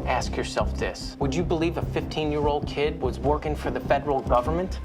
Ask yourself this. Would you believe a 15-year-old kid was working for the federal government?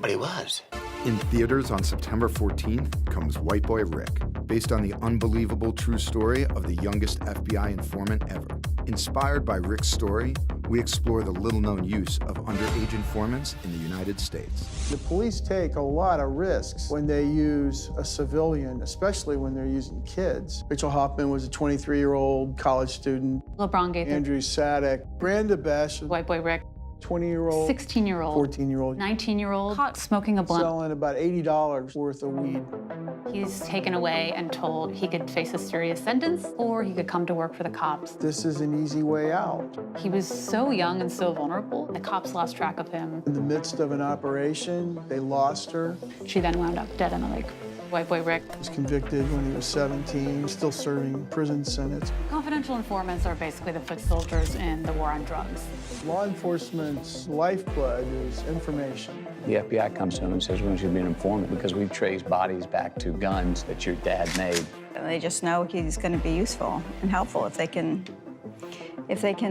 But he was. In theaters on September 14th comes White Boy Rick, based on the unbelievable true story of the youngest FBI informant ever. Inspired by Rick's story, we explore the little-known use of underage informants in the United States. The police take a lot of risks when they use a civilian, especially when they're using kids. Rachel Hoffman was a 23-year-old college student. LeBron Gaither. Andrew Sadek. Branda Besh. White Boy Rick. 20-year-old. 16-year-old. 14-year-old. 19-year-old. Caught smoking a blunt. Selling about $80 worth of weed. He's taken away and told he could face a serious sentence or he could come to work for the cops. This is an easy way out. He was so young and so vulnerable, the cops lost track of him. In the midst of an operation, they lost her. She then wound up dead in the lake. White Boy Rick was convicted when he was 17, still serving prison sentence. Confidential informants are basically the foot soldiers in the war on drugs. Law enforcement's lifeblood is information. The FBI comes to him and says, we want you to be an informant because we've traced bodies back to guns that your dad made. They just know he's going to be useful and helpful if they can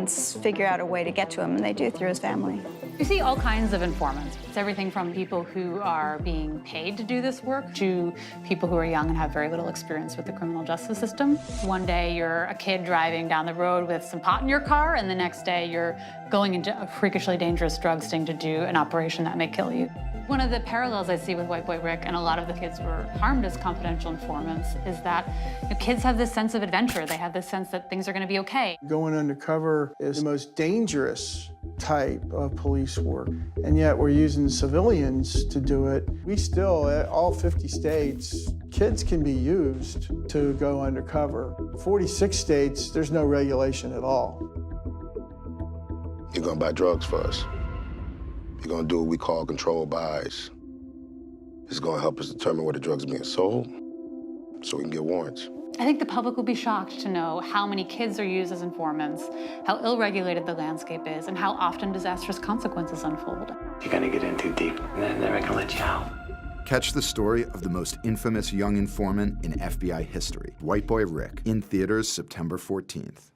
figure out a way to get to him, and they do through his family. You see all kinds of informants. It's everything from people who are being paid to do this work to people who are young and have very little experience with the criminal justice system. One day you're a kid driving down the road with some pot in your car, and the next day you're going into a freakishly dangerous drug sting to do an operation that may kill you. One of the parallels I see with White Boy Rick and a lot of the kids who were harmed as confidential informants is that kids have this sense of adventure. They have this sense that things are going to be okay. Going undercover is the most dangerous type of police work, and yet we're using civilians to do it. We still, at all 50 states, kids can be used to go undercover. 46 states, there's no regulation at all. You're gonna buy drugs for us. You're gonna do what we call controlled buys. It's gonna help us determine where the drugs are being sold so we can get warrants. I think the public will be shocked to know how many kids are used as informants, how ill-regulated the landscape is, and how often disastrous consequences unfold. You're gonna get in too deep, and then they're gonna let you out. Catch the story of the most infamous young informant in FBI history, White Boy Rick, in theaters September 14th.